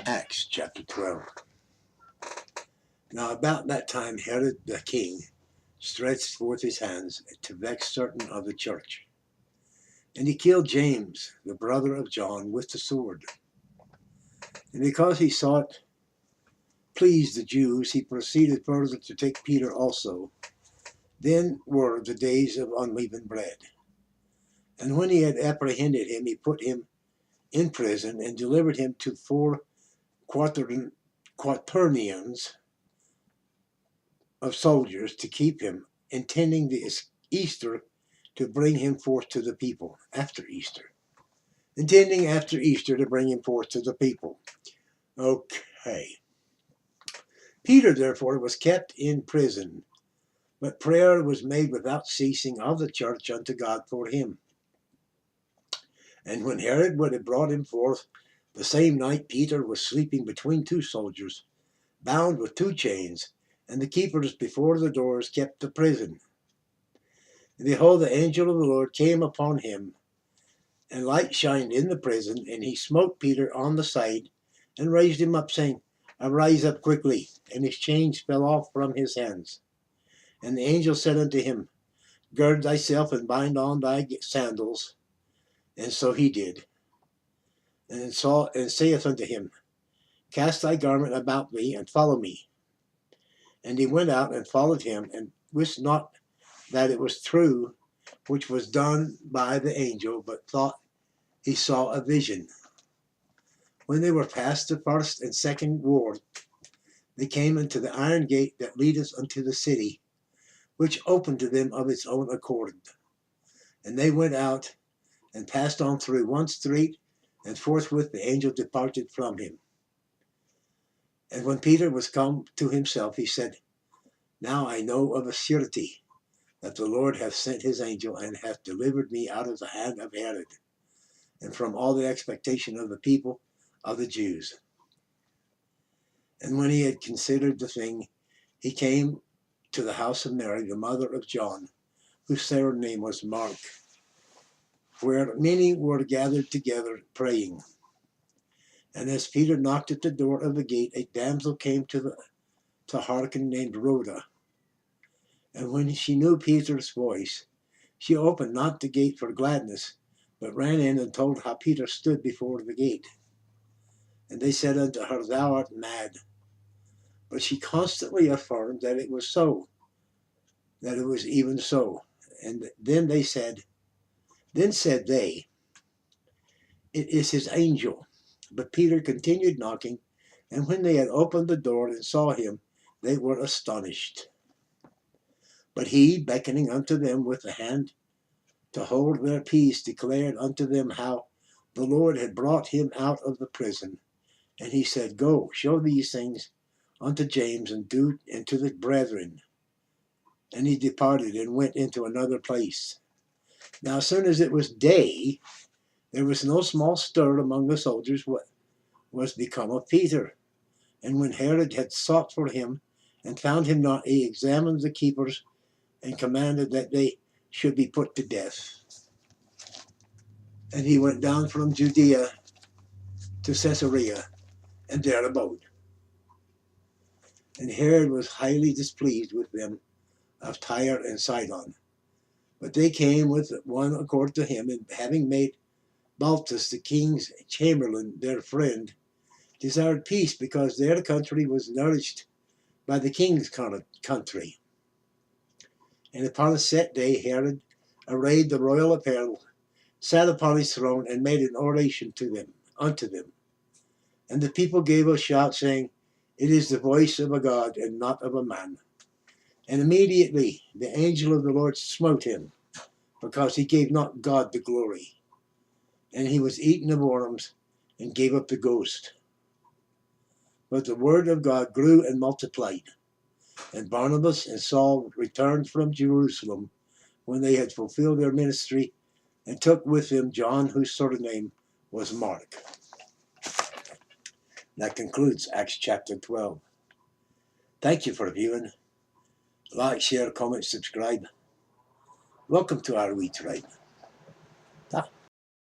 Acts chapter 12. Now about that time Herod the king stretched forth his hands to vex certain of the church. And he killed James, the brother of John, with the sword. And because he sought please the Jews, he proceeded further to take Peter also. Then were the days of unleavened bread. And when he had apprehended him, he put him in prison and delivered him to 4 quaternions of soldiers to keep him, intending the Easter to bring him forth to the people after Easter. Intending after Easter to bring him forth to the people. Okay. Peter, therefore, was kept in prison, but prayer was made without ceasing of the church unto God for him. And when Herod would have brought him forth, the same night Peter was sleeping between 2 soldiers, bound with 2 chains, and the keepers before the doors kept the prison. And behold, the angel of the Lord came upon him, and light shined in the prison, and he smote Peter on the side, and raised him up, saying, Arise up quickly. And his chains fell off from his hands. And the angel said unto him, Gird thyself, and bind on thy sandals. And so he did. And saith unto him, Cast thy garment about thee, and follow me. And he went out and followed him, and wist not that it was true which was done by the angel, but thought he saw a vision. When they were past the first and second ward, they came into the iron gate that leadeth unto the city, which opened to them of its own accord. And they went out and passed on through one street, and forthwith the angel departed from him. And when Peter was come to himself, he said, Now I know of a surety that the Lord hath sent his angel, and hath delivered me out of the hand of Herod, and from all the expectation of the people of the Jews. And when he had considered the thing, he came to the house of Mary, the mother of John, whose surname was Mark, where many were gathered together praying. And as Peter knocked at the door of the gate, a damsel came to hearken, named Rhoda. And when she knew Peter's voice, she opened not the gate for gladness, but ran in and told how Peter stood before the gate. And they said unto her, Thou art mad. But she constantly affirmed that it was so, that it was even so. And then said they, It is his angel. But Peter continued knocking, and when they had opened the door and saw him, they were astonished. But he, beckoning unto them with the hand to hold their peace, declared unto them how the Lord had brought him out of the prison. And he said, Go, show these things unto James, and to the brethren. And he departed and went into another place. Now as soon as it was day, there was no small stir among the soldiers what was become of Peter. And when Herod had sought for him, and found him not, he examined the keepers, and commanded that they should be put to death. And he went down from Judea to Caesarea, and there abode. And Herod was highly displeased with them of Tyre and Sidon. But they came with one accord to him, and having made Baltus, the king's chamberlain, their friend, desired peace, because their country was nourished by the king's country. And upon a set day Herod, arrayed the royal apparel, sat upon his throne, and made an oration unto them. And the people gave a shout, saying, It is the voice of a God, and not of a man. And immediately the angel of the Lord smote him, because he gave not God the glory. And he was eaten of worms, and gave up the ghost. But the word of God grew and multiplied. And Barnabas and Saul returned from Jerusalem when they had fulfilled their ministry, and took with them John, whose surname was Mark. That concludes Acts chapter 12. Thank you for viewing. Like, share, comment, subscribe. Welcome to our wee tribe.